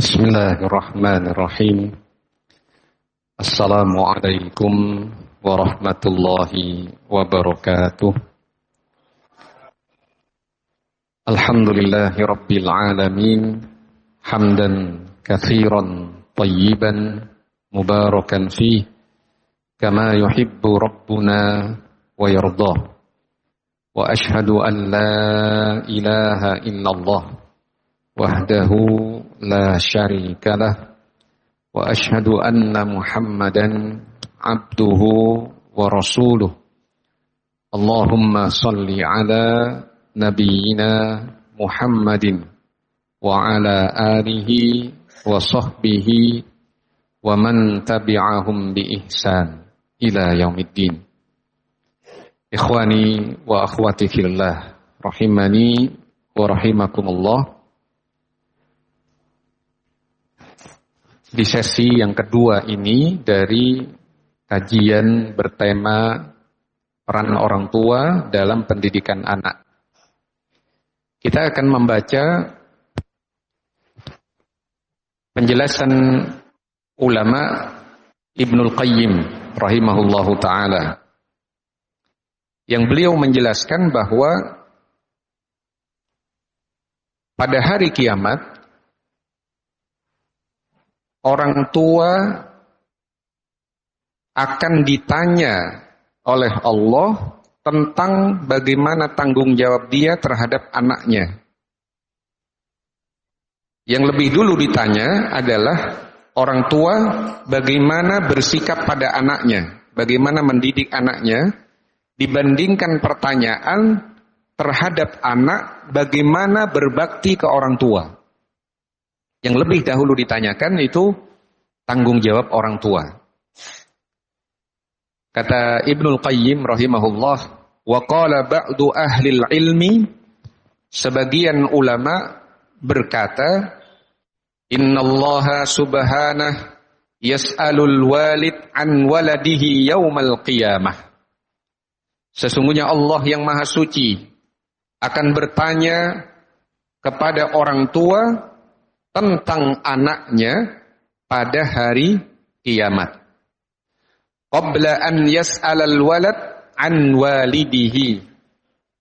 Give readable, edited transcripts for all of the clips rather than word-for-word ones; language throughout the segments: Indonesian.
Bismillahirrahmanirrahim. Assalamualaikum warahmatullahi wabarakatuh. Alhamdulillahi rabbil alamin. Hamdan katsiran tayyiban mubarakan fih kama yuhibbu rabbuna wa yardah. Wa ashhadu an la ilaha illallah wahdahu la syarika lah wa ashhadu anna Muhammadan abduhu wa rasuluh. Allahumma salli ala nabiyyina Muhammadin wa ala alihi wa sahbihi wa man tabi'ahum bi ihsan ila yaumiddin. Ikhwani wa akhwati fillah, rahimani wa rahimakumullah. Di sesi yang kedua ini dari kajian bertema peran orang tua dalam pendidikan anak. Kita akan membaca penjelasan ulama Ibnul Qayyim rahimahullahu ta'ala, yang beliau menjelaskan bahwa pada hari kiamat orang tua akan ditanya oleh Allah tentang bagaimana tanggung jawab dia terhadap anaknya. Yang lebih dulu ditanya adalah orang tua bagaimana bersikap pada anaknya, bagaimana mendidik anaknya, dibandingkan pertanyaan terhadap anak bagaimana berbakti ke orang tua. Yang lebih dahulu ditanyakan itu tanggung jawab orang tua. Kata Ibnul Qayyim rahimahullah, wa qala ba'du ahlil ilmi, sebagian ulama berkata, innallaha subhanahu yas'alul walid an waladihi yaumal qiyamah. Sesungguhnya Allah yang maha suci akan bertanya kepada orang tua tentang anaknya pada hari kiamat. Qabla an yas'alal walad an walidihi.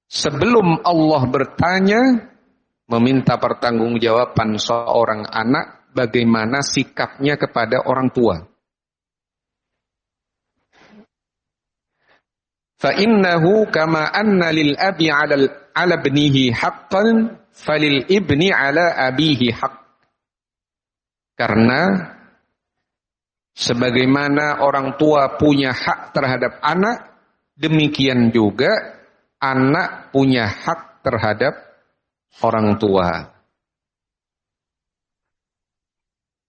Sebelum Allah bertanya, meminta pertanggungjawaban seorang anak bagaimana sikapnya kepada orang tua. Fa innahu kama anna lil abi 'ala ibnihi haqqan falil ibni 'ala abihi haqq. Karena sebagaimana orang tua punya hak terhadap anak, demikian juga anak punya hak terhadap orang tua.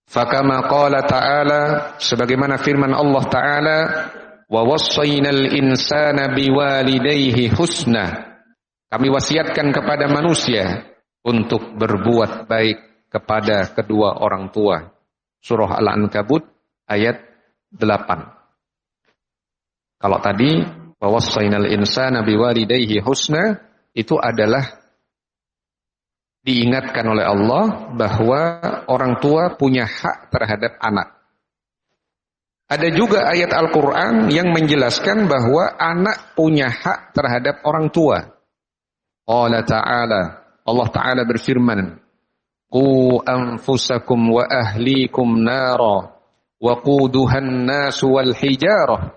Fakama qala ta'ala, sebagaimana firman Allah Ta'ala, wa wassaynal insana biwalidayhi husna. Kami wasiatkan kepada manusia untuk berbuat baik kepada kedua orang tua. Surah Al-Ankabut ayat 8. Kalau tadi wawassaynal insana biwalidayhi husna, itu adalah diingatkan oleh Allah bahwa orang tua punya hak terhadap anak. Ada juga ayat Al-Quran yang menjelaskan bahwa anak punya hak terhadap orang tua. Allah Ta'ala berfirman, qu anfusakum wa ahlikum nara wa quduhan nasu wal hijarah.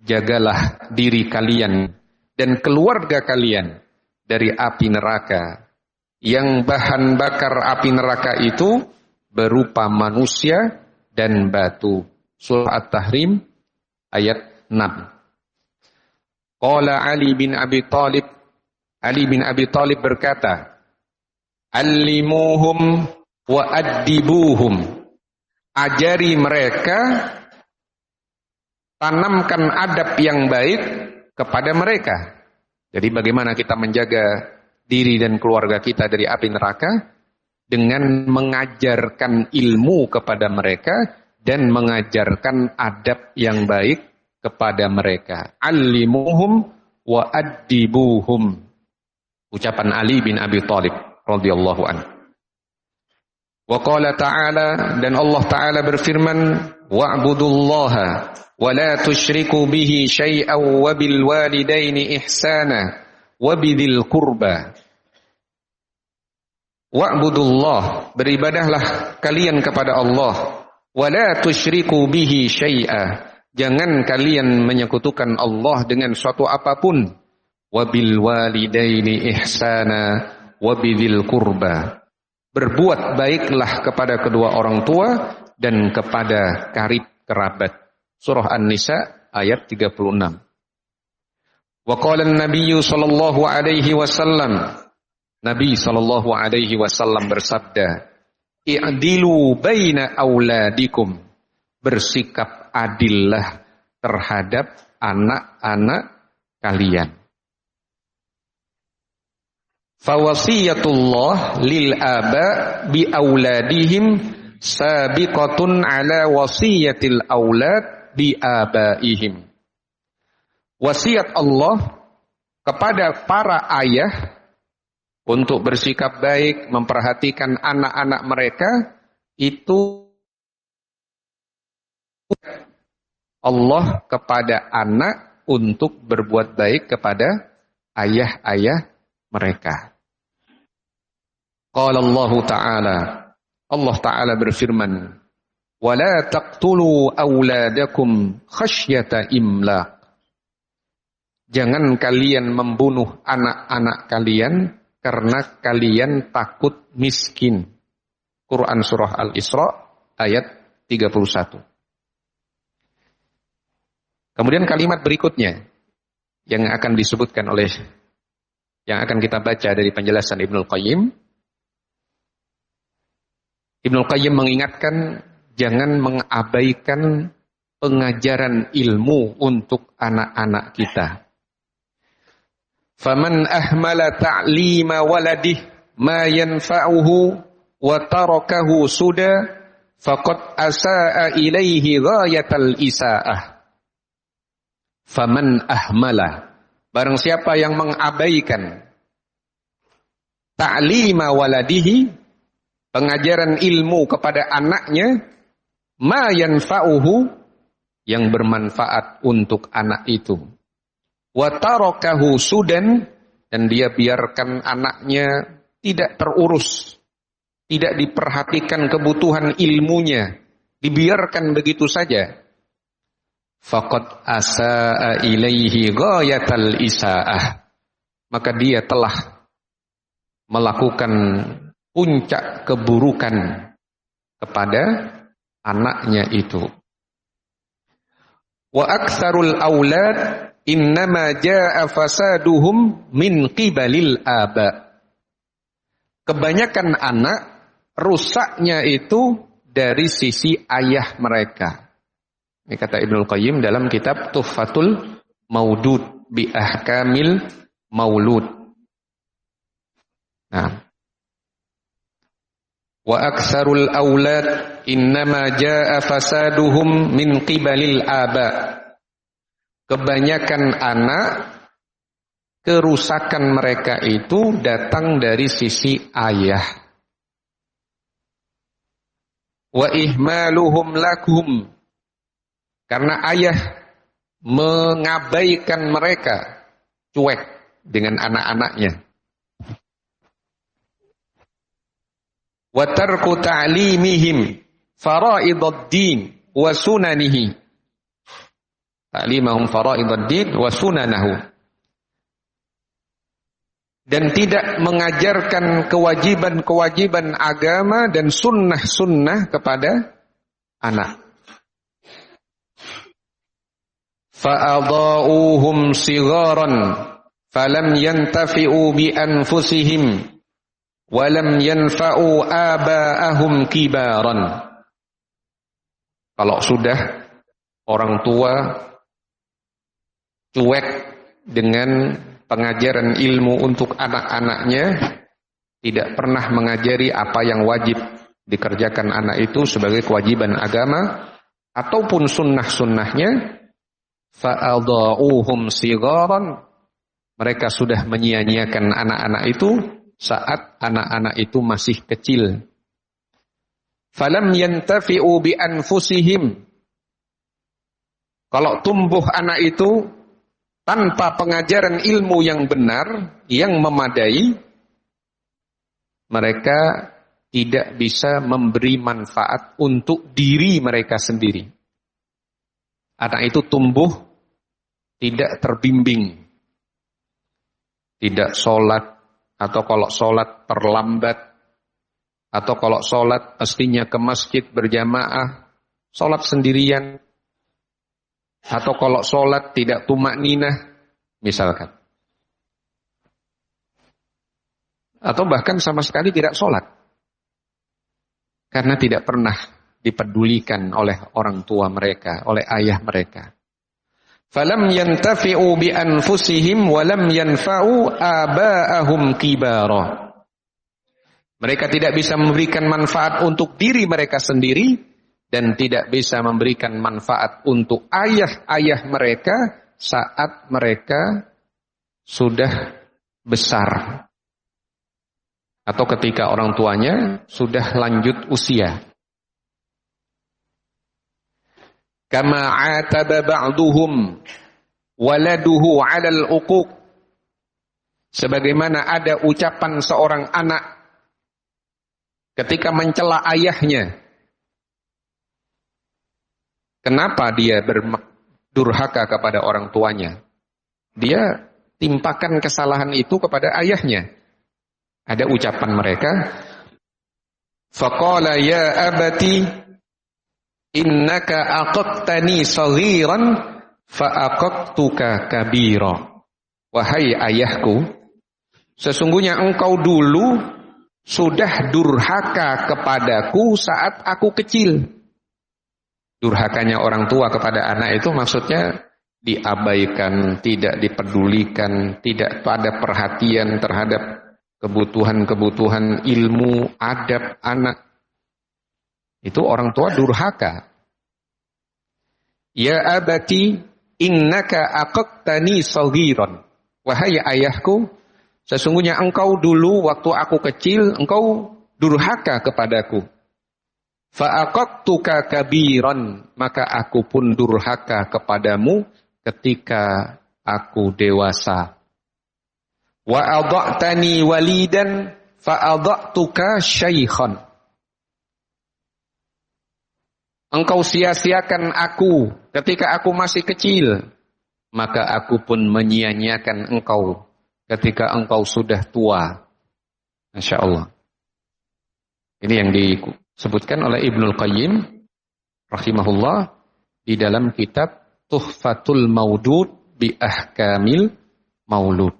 Jagalah diri kalian dan keluarga kalian dari api neraka, yang bahan bakar api neraka itu berupa manusia dan batu. Surah At-Tahrim ayat 6. Qala Ali bin Abi Thalib berkata, allimuhum wa addibuhum. Ajari mereka, tanamkan adab yang baik kepada mereka. Jadi bagaimana kita menjaga diri dan keluarga kita dari api neraka? Dengan mengajarkan ilmu kepada mereka dan mengajarkan adab yang baik kepada mereka. Allimuhum wa addibuhum. Ucapan Ali bin Abi Thalib radhiyallahu anhu. Wa qala ta'ala, dan Allah Ta'ala berfirman, wa'budullaha wa la tusyriku bihi syai'an wa bil walidaini ihsana wa bidzil qurba. Wa'budullah, beribadahlah kalian kepada Allah, wa la tusyriku bihi syai'a, jangan kalian menyekutukan Allah dengan suatu apapun, wa bil walidaini ihsana wa bidzil qurba, berbuat baiklah kepada kedua orang tua dan kepada karib kerabat. Surah An-Nisa ayat 36. Wa qala an-nabiy sallallahu alaihi wasallam, Nabi sallallahu alaihi wasallam bersabda, i'dilu baina auladikum, bersikap adillah terhadap anak-anak kalian. Fawasiyatullah lil aba bi auladihim sabiqatun ala wasiyatil aulad bi abaihim. Wasiat Allah kepada para ayah untuk bersikap baik, memperhatikan anak-anak mereka, itu Allah kepada anak untuk berbuat baik kepada ayah-ayah mereka. Qala Allah Ta'ala, Allah Ta'ala berfirman, وَلَا تَقْتُلُوا أَوْلَادَكُمْ خَشْيَةَ إِمْلَاقٍ, jangan kalian membunuh anak-anak kalian karena kalian takut miskin. Quran Surah Al-Isra ayat 31. Kemudian kalimat berikutnya yang akan disebutkan oleh, yang akan kita baca dari penjelasan Ibnul Qayyim. Ibnul Qayyim mengingatkan, jangan mengabaikan pengajaran ilmu untuk anak-anak kita. Faman ahmala ta'lima waladih ma yanfa'uhu wa tarakahu suda faqad asa'a ilaihi ghayatal isaa'ah. Faman ahmala, barang siapa yang mengabaikan ta'lima waladihi, pengajaran ilmu kepada anaknya, ma yanfa'uhu, yang bermanfaat untuk anak itu, wa tarakahu sudan, dan dia biarkan anaknya tidak terurus, tidak diperhatikan kebutuhan ilmunya, dibiarkan begitu saja, faqad asa'a ilaihi ghayatal isaa'ah, maka dia telah melakukan puncak keburukan kepada anaknya itu. Wa aktsarul aulad innama jaa fasaduhum min qibalil aba. Kebanyakan anak rusaknya itu dari sisi ayah mereka. Ini kata Ibnul Qayyim dalam kitab Tuhfatul Maudud bi Ahkamil Maulud. Nah, wa aktsarul aulad innama jaa fasaduhum min qibalil aba. Kebanyakan anak, kerusakan mereka itu datang dari sisi ayah. Wa ihmaluhum lakum, karena ayah mengabaikan mereka, cuek dengan anak-anaknya. Wa tarku ta'limihim fara'idad din wa sunanihi. Ta'limahum fara'idad din wa sunanahu. Dan tidak mengajarkan kewajiban-kewajiban agama dan sunnah-sunnah kepada anak. Fa'adha'uhum sigharan falam yantafi'u bi anfusihim walam yanfa'u aba'ahum kibaran. Kalau sudah orang tua cuek dengan pengajaran ilmu untuk anak-anaknya, tidak pernah mengajari apa yang wajib dikerjakan anak itu sebagai kewajiban agama ataupun sunnah-sunnahnya, fa'adha'uhum sigharan, mereka sudah menyia-nyiakan anak-anak itu saat anak-anak itu masih kecil. falam yantafi'u bi anfusihim. Kalau tumbuh anak itu tanpa pengajaran ilmu yang benar, yang memadai, mereka tidak bisa memberi manfaat untuk diri mereka sendiri. Anak itu tumbuh tidak terbimbing, tidak sholat, atau kalau sholat terlambat, atau kalau sholat pastinya ke masjid berjamaah, sholat sendirian, atau kalau sholat tidak tumakninah, misalkan. Atau bahkan sama sekali tidak sholat. Karena tidak pernah dipedulikan oleh orang tua mereka, oleh ayah mereka. Falam yantafi'u bi anfusihim wa lam yanfa'u aba'ahum kibara. Mereka tidak bisa memberikan manfaat untuk diri mereka sendiri, dan tidak bisa memberikan manfaat untuk ayah-ayah mereka saat mereka sudah besar. Atau ketika orang tuanya sudah lanjut usia. Kama ataba ba'duhum waladuhu 'alal uquq. Sebagaimana ada ucapan seorang anak ketika mencela ayahnya. Kenapa dia berdurhaka kepada orang tuanya? Dia timpakan kesalahan itu kepada ayahnya. Ada ucapan mereka, faqala ya abati innaka aqaqtani saghiran fa aqaqtuka kabira. Wahai ayahku, sesungguhnya engkau dulu sudah durhaka kepadaku saat aku kecil. Durhakanya orang tua kepada anak itu maksudnya diabaikan, tidak dipedulikan, tidak ada perhatian terhadap kebutuhan-kebutuhan ilmu, adab anak. Itu orang tua durhaka. Ya abati innaka aqaqtani saghiran. Wahai ayahku, sesungguhnya engkau dulu waktu aku kecil, engkau durhaka kepadaku. Fa'aqaqtuka kabiran, maka aku pun durhaka kepadamu ketika aku dewasa. Wa adha'tani walidan fa'adha'tuka syaikhan. Engkau sia-siakan aku ketika aku masih kecil, maka aku pun menyia-nyiakan engkau ketika engkau sudah tua. Masya Allah. Ini yang disebutkan oleh Ibnul Qayyim rahimahullah di dalam kitab Tuhfatul Maudud bi Ahkamil Maulud.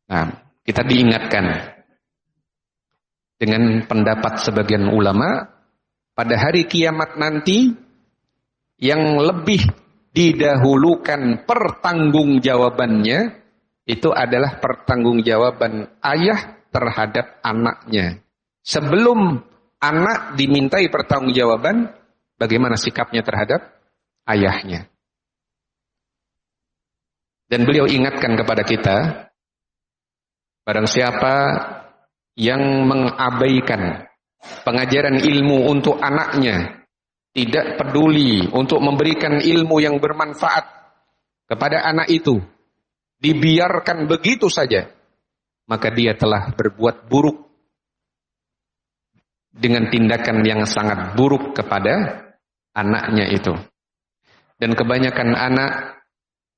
Nah, kita diingatkan dengan pendapat sebagian ulama pada hari kiamat nanti yang lebih didahulukan pertanggungjawabannya itu adalah pertanggungjawaban ayah terhadap anaknya. Sebelum anak dimintai pertanggungjawaban, bagaimana sikapnya terhadap ayahnya. Dan beliau ingatkan kepada kita, barang siapa yang mengabaikan pengajaran ilmu untuk anaknya, tidak peduli untuk memberikan ilmu yang bermanfaat kepada anak itu, dibiarkan begitu saja, maka dia telah berbuat buruk dengan tindakan yang sangat buruk kepada anaknya itu. Dan kebanyakan anak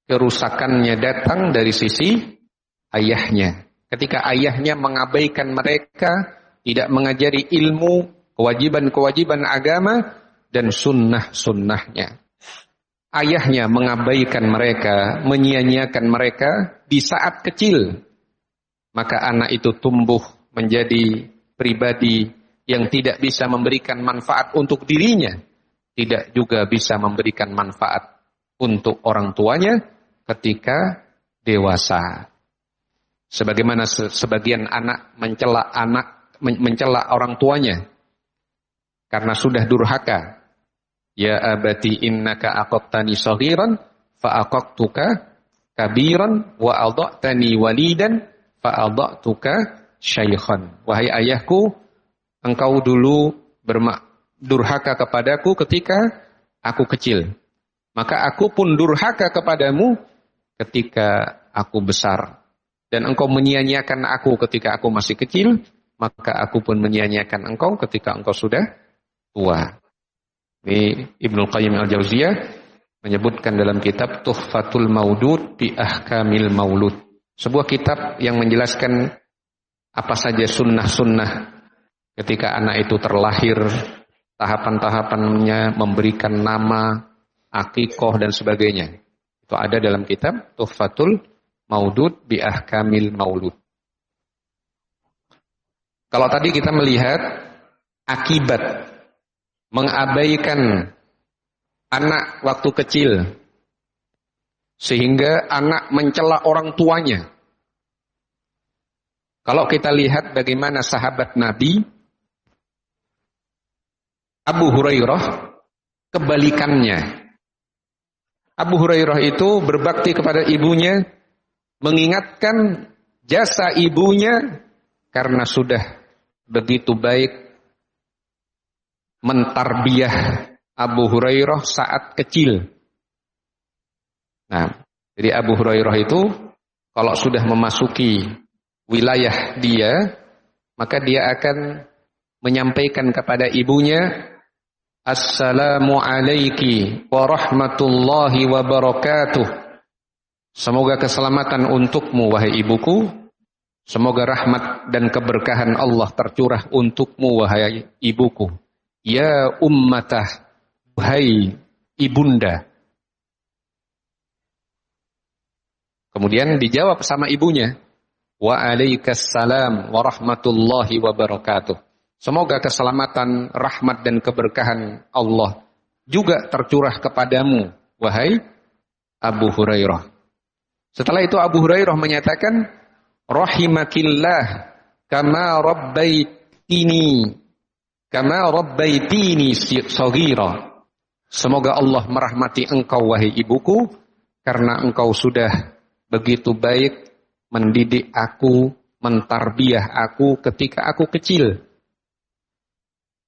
kerusakannya datang dari sisi ayahnya. Ketika ayahnya mengabaikan mereka, tidak mengajari ilmu, kewajiban-kewajiban agama, dan sunnah-sunnahnya. Ayahnya mengabaikan mereka, menyia-nyiakan mereka di saat kecil. Maka anak itu tumbuh menjadi pribadi yang tidak bisa memberikan manfaat untuk dirinya, tidak juga bisa memberikan manfaat untuk orang tuanya ketika dewasa. Sebagaimana sebagian anak mencela orang tuanya karena sudah durhaka. Ya abati innaka aqaqtani saghiran fa aqaqtuka kabiran wa adha'tani walidan fa adha'tuka syaikhan. Wahai ayahku, engkau dulu durhaka kepadaku ketika aku kecil. Maka aku pun durhaka kepadamu ketika aku besar. Dan engkau menyia-nyiakan aku ketika aku masih kecil, maka aku pun menyia-nyiakan engkau ketika engkau sudah tua. Ini Ibnu Qayyim Al-Jauziyah menyebutkan dalam kitab Tuhfatul Maudud bi Ahkamil Maulud. Sebuah kitab yang menjelaskan apa saja sunnah-sunnah ketika anak itu terlahir, tahapan-tahapannya, memberikan nama, akikoh dan sebagainya. Itu ada dalam kitab Tuhfatul Maudud bi Ahkamil Maulud. Kalau tadi kita melihat akibat mengabaikan anak waktu kecil sehingga anak mencela orang tuanya. Kalau kita lihat bagaimana sahabat Nabi Abu Hurairah, kebalikannya. Abu Hurairah itu berbakti kepada ibunya, mengingatkan jasa ibunya karena sudah begitu baik mentarbiyah Abu Hurairah saat kecil. Nah, jadi Abu Hurairah itu kalau sudah memasuki wilayah dia, maka dia akan menyampaikan kepada ibunya, Assalamu alaiki wa rahmatullahi wa barakatuh. Semoga keselamatan untukmu wahai ibuku. Semoga rahmat dan keberkahan Allah tercurah untukmu wahai ibuku. Ya ummatah, wahai ibunda. Kemudian dijawab sama ibunya, wa alaikassalam wa rahmatullahi wa barakatuh. Semoga keselamatan, rahmat dan keberkahan Allah juga tercurah kepadamu wahai Abu Hurairah. Setelah itu Abu Hurairah menyatakan, rahimakillah kama rabbaitini shaghira. Semoga Allah merahmati engkau wahai ibuku karena engkau sudah begitu baik mendidik aku, mentarbiyah aku ketika aku kecil.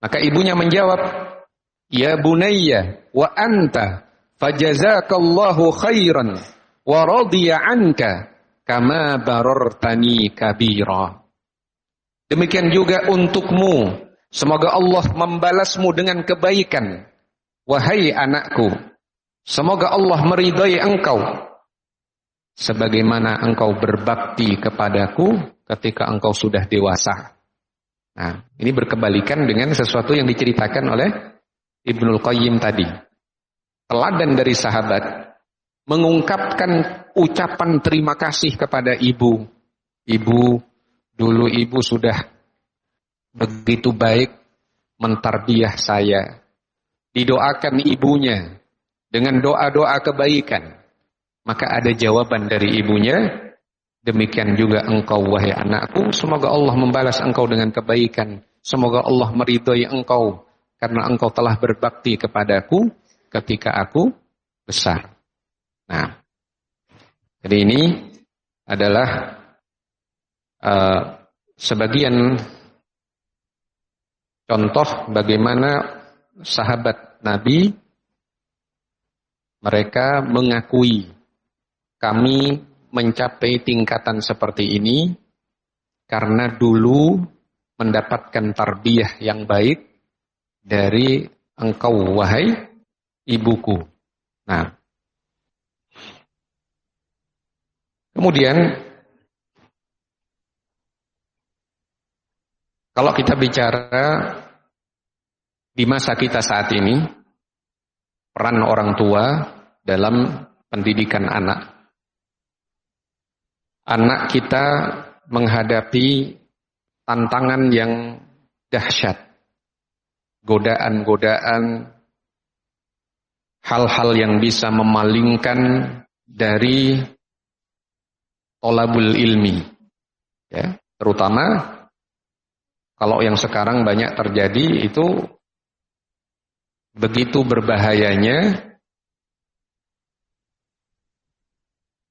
Maka ibunya menjawab, ya bunayya wa anta fajazakallahu khairan wa radiya anka kama barartani kabira. Demikian juga untukmu, semoga Allah membalasmu dengan kebaikan. Wahai anakku, semoga Allah meridai engkau sebagaimana engkau berbakti kepadaku ketika engkau sudah dewasa. Nah, ini berkebalikan dengan sesuatu yang diceritakan oleh Ibnul Qayyim tadi. Teladan dari sahabat mengungkapkan ucapan terima kasih kepada ibu. Ibu, dulu ibu sudah begitu baik mentarbiyah saya. Didoakan ibunya dengan doa-doa kebaikan. Maka ada jawaban dari ibunya, demikian juga engkau wahai anakku, semoga Allah membalas engkau dengan kebaikan. Semoga Allah meridhai engkau karena engkau telah berbakti kepadaku ketika aku besar. Nah, jadi ini adalah sebagian contoh bagaimana sahabat Nabi mereka mengakui kami mencapai tingkatan seperti ini karena dulu mendapatkan tarbiyah yang baik dari engkau wahai ibuku. Nah, kemudian kalau kita bicara di masa kita saat ini, peran orang tua dalam pendidikan anak. Anak kita menghadapi tantangan yang dahsyat. Godaan-godaan, hal-hal yang bisa memalingkan dari tolabul ilmi. Ya, terutama kalau yang sekarang banyak terjadi itu begitu berbahayanya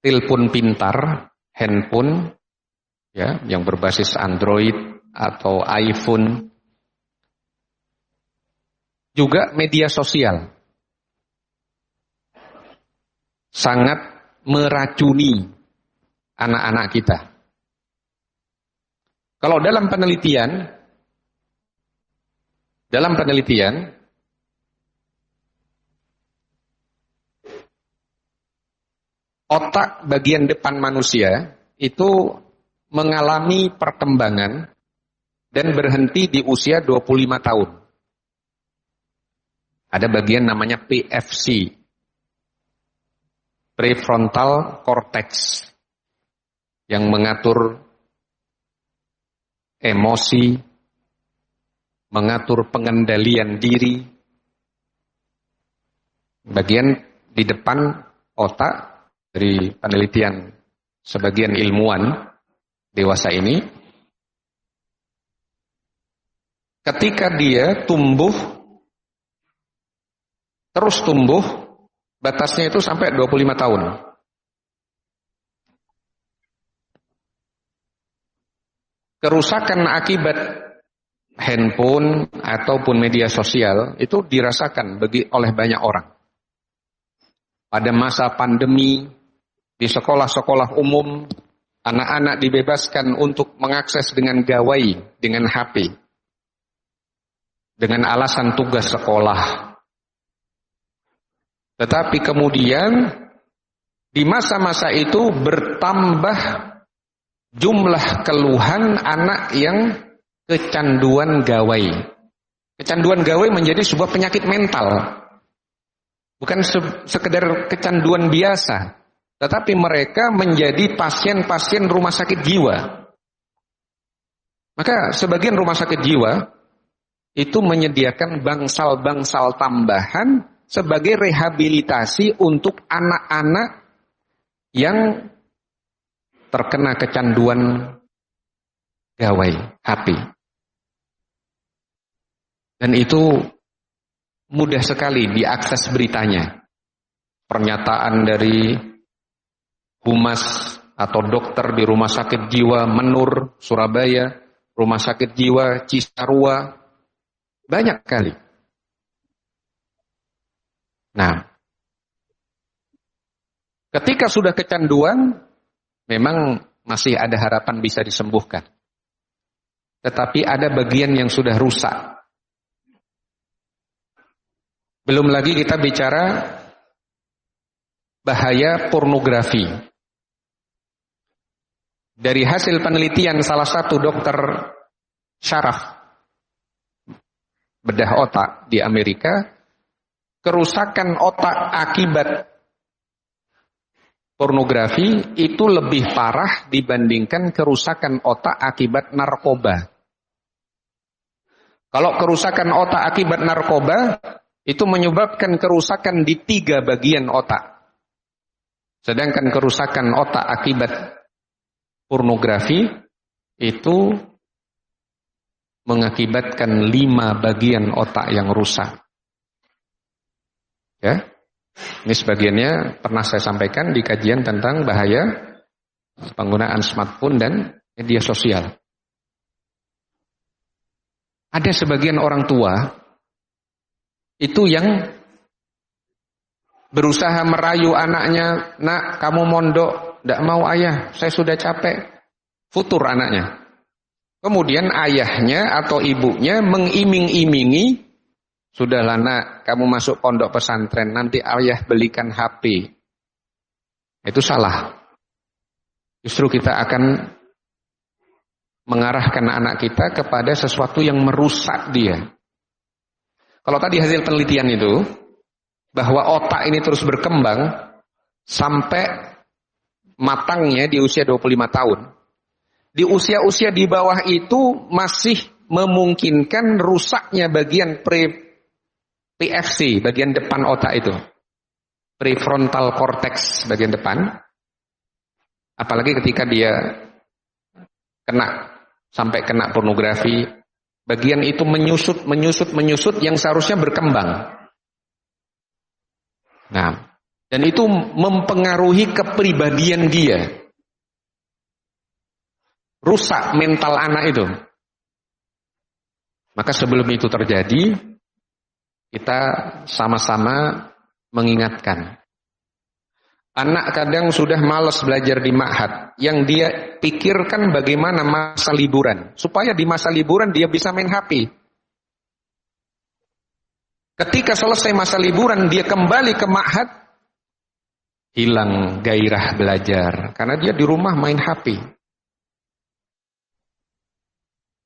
telepon pintar, handphone ya, yang berbasis Android atau iPhone juga media sosial. Sangat meracuni anak-anak kita. Kalau dalam penelitian otak bagian depan manusia itu mengalami perkembangan dan berhenti di usia 25 tahun. Ada bagian namanya PFC, prefrontal cortex, yang mengatur emosi, mengatur pengendalian diri. Bagian di depan otak dari penelitian sebagian ilmuwan dewasa ini, ketika dia terus tumbuh, batasnya itu sampai 25 tahun. Kerusakan akibat handphone ataupun media sosial itu dirasakan oleh banyak orang. Pada masa pandemi, di sekolah-sekolah umum, anak-anak dibebaskan untuk mengakses dengan gawai, dengan HP, dengan alasan tugas sekolah. Tetapi kemudian di masa-masa itu bertambah jumlah keluhan anak yang kecanduan gawai. Kecanduan gawai menjadi sebuah penyakit mental. Bukan sekedar kecanduan biasa, tetapi mereka menjadi pasien-pasien rumah sakit jiwa. Maka sebagian rumah sakit jiwa itu menyediakan bangsal-bangsal tambahan sebagai rehabilitasi untuk anak-anak yang terkena kecanduan gawai, HP. Dan itu mudah sekali diakses beritanya. Pernyataan dari humas atau dokter di Rumah Sakit Jiwa Menur, Surabaya, Rumah Sakit Jiwa Cisarua, banyak kali. Nah, ketika sudah kecanduan, memang masih ada harapan bisa disembuhkan. Tetapi ada bagian yang sudah rusak. Belum lagi kita bicara bahaya pornografi. Dari hasil penelitian salah satu dokter syaraf bedah otak di Amerika, kerusakan otak akibat pornografi itu lebih parah dibandingkan kerusakan otak akibat narkoba. Kalau kerusakan otak akibat narkoba itu menyebabkan kerusakan di 3 bagian otak. Sedangkan kerusakan otak akibat pornografi itu mengakibatkan 5 bagian otak yang rusak. Ya. Ini sebagiannya pernah saya sampaikan di kajian tentang bahaya penggunaan smartphone dan media sosial. Ada sebagian orang tua itu yang berusaha merayu anaknya, "Nak, kamu mondok." "Tidak mau ayah, saya sudah capek." Futur anaknya. Kemudian ayahnya atau ibunya mengiming-imingi, "Sudahlah nak, kamu masuk pondok pesantren, nanti ayah belikan HP." Itu salah. Justru kita akan mengarahkan anak kita kepada sesuatu yang merusak dia. Kalau tadi hasil penelitian itu, bahwa otak ini terus berkembang sampai matangnya di usia 25 tahun. Di usia-usia di bawah itu masih memungkinkan rusaknya bagian PFC, bagian depan otak itu. Prefrontal cortex, bagian depan. Apalagi ketika dia sampai kena pornografi, bagian itu menyusut yang seharusnya berkembang. Nah, dan itu mempengaruhi kepribadian dia. Rusak mental anak itu. Maka sebelum itu terjadi, kita sama-sama mengingatkan. Anak kadang sudah malas belajar di ma'had, yang dia pikirkan bagaimana masa liburan, supaya di masa liburan dia bisa main HP. Ketika selesai masa liburan dia kembali ke ma'had, hilang gairah belajar karena dia di rumah main HP.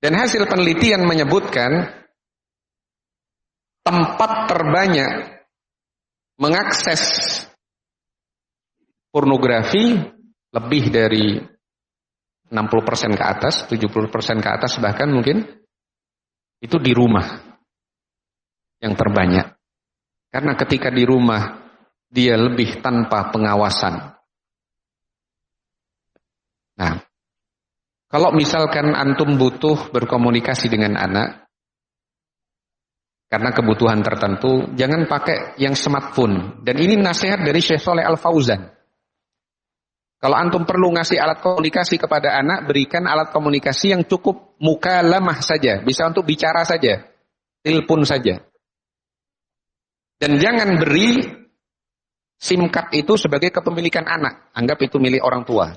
Dan hasil penelitian menyebutkan tempat terbanyak mengakses pornografi lebih dari 60% ke atas, 70% ke atas bahkan mungkin, itu di rumah yang terbanyak. Karena ketika di rumah dia lebih tanpa pengawasan. Nah, kalau misalkan antum butuh berkomunikasi dengan anak karena kebutuhan tertentu, jangan pakai yang smartphone. Dan ini nasihat dari Syekh Shalih Al Fauzan. Kalau antum perlu ngasih alat komunikasi kepada anak, berikan alat komunikasi yang cukup mukalamah saja, bisa untuk bicara saja, telepon saja. Dan jangan beri SIM card itu sebagai kepemilikan anak, anggap itu milik orang tua.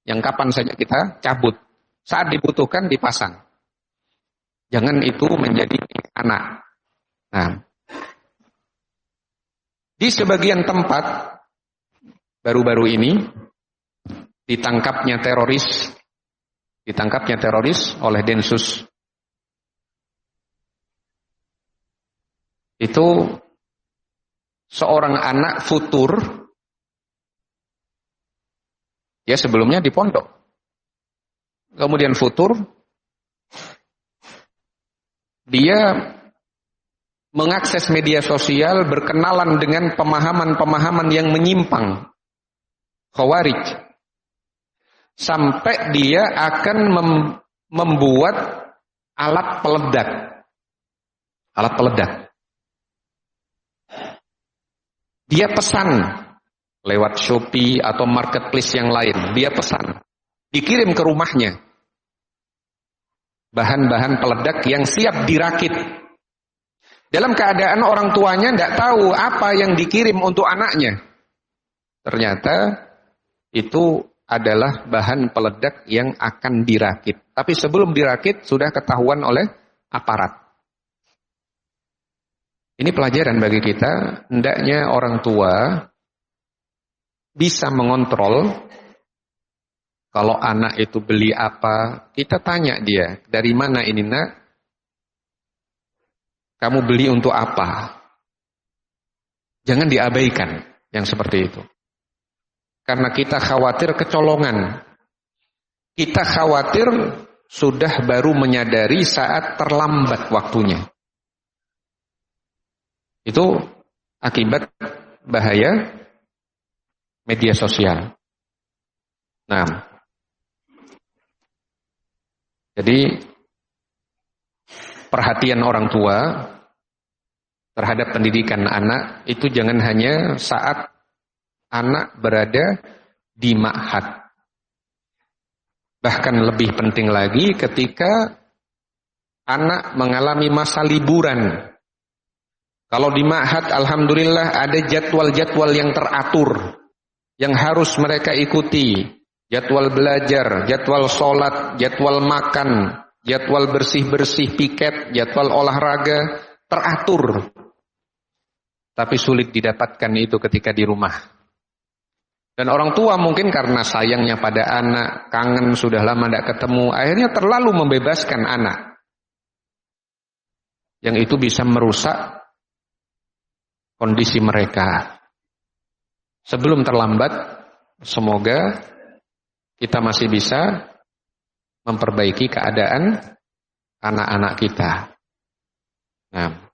Yang kapan saja kita cabut, saat dibutuhkan dipasang. Jangan itu menjadi anak. Nah, di sebagian tempat baru-baru ini ditangkapnya teroris oleh Densus. Itu seorang anak futur. Ya sebelumnya di pondok. Kemudian futur. Dia mengakses media sosial, berkenalan dengan pemahaman-pemahaman yang menyimpang. Khawarij. Sampai dia akan membuat alat peledak. Alat peledak. Dia pesan lewat Shopee atau marketplace yang lain. Dia pesan. Dikirim ke rumahnya. Bahan-bahan peledak yang siap dirakit. Dalam keadaan orang tuanya tidak tahu apa yang dikirim untuk anaknya. Ternyata itu adalah bahan peledak yang akan dirakit. Tapi sebelum dirakit sudah ketahuan oleh aparat. Ini pelajaran bagi kita, hendaknya orang tua bisa mengontrol. Kalau anak itu beli apa, kita tanya dia, dari mana ini nak? Kamu beli untuk apa? Jangan diabaikan yang seperti itu. Karena kita khawatir kecolongan. Kita khawatir sudah baru menyadari saat terlambat waktunya. Itu akibat bahaya media sosial. Nah, jadi perhatian orang tua terhadap pendidikan anak itu jangan hanya saat anak berada di ma'had. Bahkan lebih penting lagi ketika anak mengalami masa liburan. Kalau di ma'had, alhamdulillah ada jadwal-jadwal yang teratur, yang harus mereka ikuti. Jadwal belajar, jadwal sholat, jadwal makan, jadwal bersih-bersih, piket, jadwal olahraga, teratur. Tapi sulit didapatkan itu ketika di rumah. Dan orang tua mungkin karena sayangnya pada anak, kangen sudah lama tidak ketemu, akhirnya terlalu membebaskan anak. Yang itu bisa merusak kondisi mereka. Sebelum terlambat, semoga kita masih bisa memperbaiki keadaan anak-anak kita. Nah,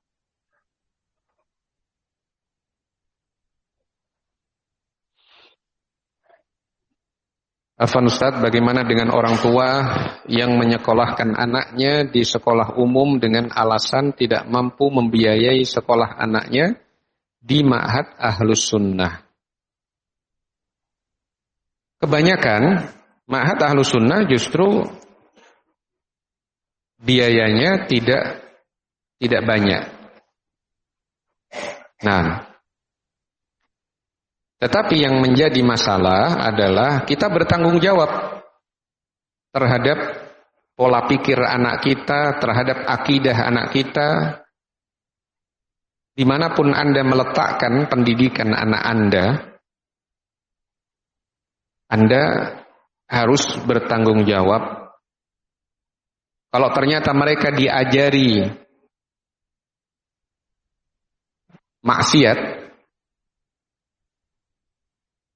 Afwan Ustaz, bagaimana dengan orang tua yang menyekolahkan anaknya di sekolah umum dengan alasan tidak mampu membiayai sekolah anaknya di Ma'had Ahlus Sunnah? Kebanyakan Ma'had Ahlus Sunnah justru biayanya tidak banyak. Nah, tetapi yang menjadi masalah adalah kita bertanggung jawab terhadap pola pikir anak kita, terhadap akidah anak kita. Dimanapun Anda meletakkan pendidikan anak Anda harus bertanggung jawab. Kalau ternyata mereka diajari maksiat,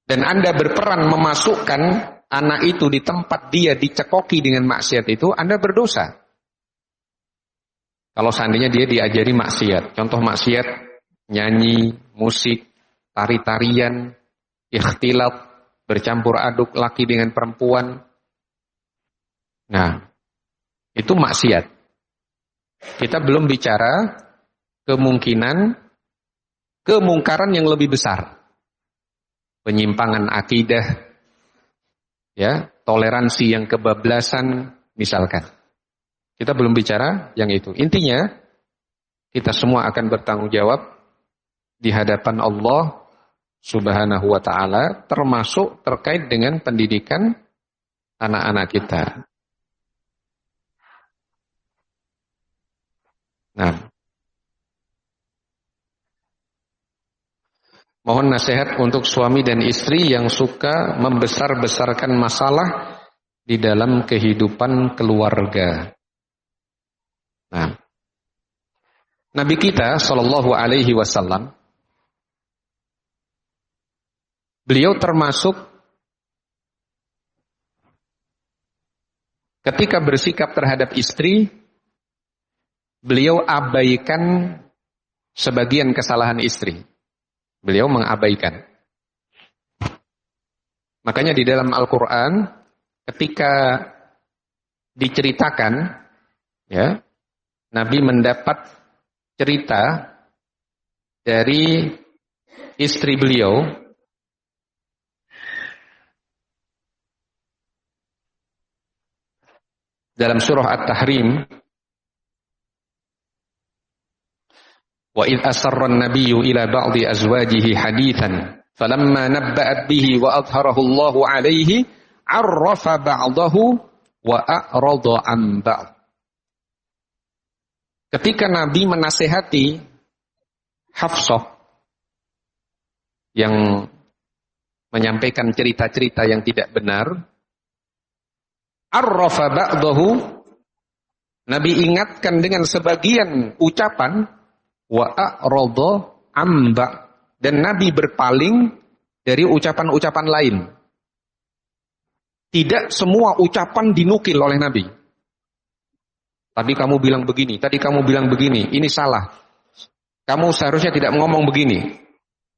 dan Anda berperan memasukkan anak itu di tempat dia dicekoki dengan maksiat itu, Anda berdosa. Kalau seandainya dia diajari maksiat, contoh maksiat, nyanyi, musik, tari-tarian, ikhtilat, bercampur aduk laki dengan perempuan. Nah, itu maksiat. Kita belum bicara kemungkaran yang lebih besar. Penyimpangan akidah, ya, toleransi yang kebablasan, misalkan. Kita belum bicara yang itu. Intinya, kita semua akan bertanggung jawab di hadapan Allah Subhanahu wa ta'ala, termasuk terkait dengan pendidikan anak-anak kita. Nah, mohon nasihat untuk suami dan istri yang suka membesar-besarkan masalah di dalam kehidupan keluarga. Nah, Nabi kita Shallallahu Alaihi Wasallam, beliau termasuk ketika bersikap terhadap istri, beliau abaikan sebagian kesalahan istri. Beliau mengabaikan. Makanya di dalam Al-Quran, ketika diceritakan, ya, Nabi mendapat cerita dari istri beliau, dalam surah At-Tahrim, wa idh asarra an-nabiyyu ila ba'di azwajihi hadithan falamma nabba'at bihi wa adharahu Allahu 'alaihi 'arrafa ba'dahu wa a'rada 'an ba'd. Ketika Nabi menasehati Hafsah yang menyampaikan cerita-cerita yang tidak benar, arrafa ba'dahu, Nabi ingatkan dengan sebagian ucapan, wa a'rada amba, dan Nabi berpaling dari ucapan-ucapan lain. Tidak semua ucapan dinukil oleh Nabi. Tadi kamu bilang begini, tadi kamu bilang begini, ini salah. Kamu seharusnya tidak ngomong begini.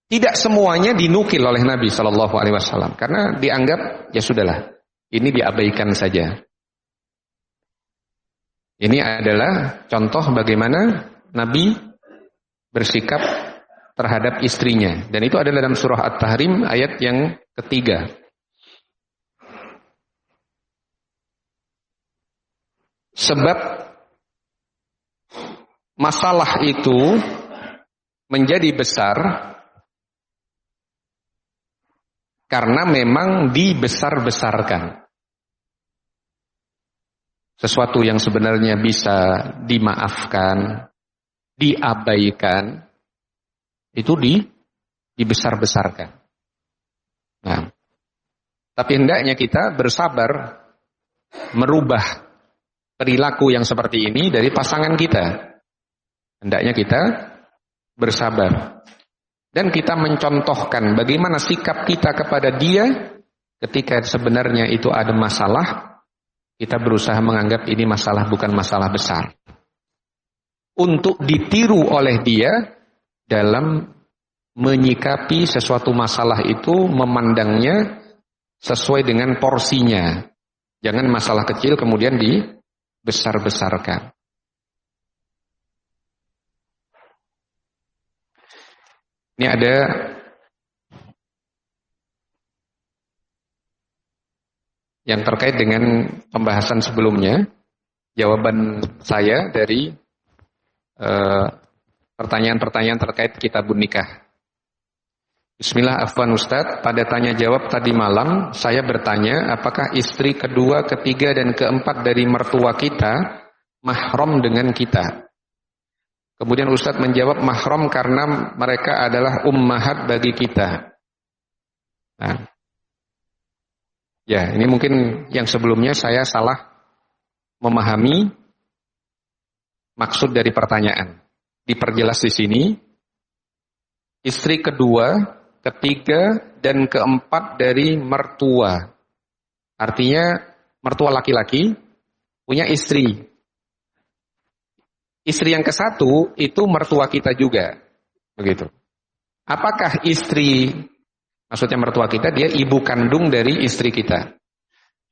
Tidak semuanya dinukil oleh Nabi Shallallahu Alaihi Wasallam, karena dianggap ya sudahlah, ini diabaikan saja. Ini adalah contoh bagaimana Nabi bersikap terhadap istrinya, dan itu adalah dalam surah At-Tahrim ayat yang ketiga. Sebab masalah itu menjadi besar karena memang dibesar-besarkan. Sesuatu yang sebenarnya bisa dimaafkan, diabaikan, itu dibesar-besarkan. Nah, tapi hendaknya kita bersabar merubah perilaku yang seperti ini dari pasangan kita. Hendaknya kita bersabar. Dan kita mencontohkan bagaimana sikap kita kepada dia ketika sebenarnya itu ada masalah. Kita berusaha menganggap ini masalah bukan masalah besar. Untuk ditiru oleh dia dalam menyikapi sesuatu masalah itu, memandangnya sesuai dengan porsinya. Jangan masalah kecil kemudian dibesar-besarkan. Ini ada yang terkait dengan pembahasan sebelumnya, jawaban saya dari pertanyaan-pertanyaan terkait kitabun nikah. Bismillah, afwan Ustadz, pada tanya jawab tadi malam saya bertanya apakah istri kedua, ketiga, dan keempat dari mertua kita mahram dengan kita. Kemudian Ustadz menjawab mahram karena mereka adalah ummahat bagi kita. Nah, ya ini mungkin yang sebelumnya saya salah memahami maksud dari pertanyaan. Diperjelas di sini, istri kedua, ketiga, dan keempat dari mertua. Artinya mertua laki-laki punya istri. Istri yang ke-1 itu mertua kita juga. Begitu. Apakah istri, maksudnya mertua kita, dia ibu kandung dari istri kita.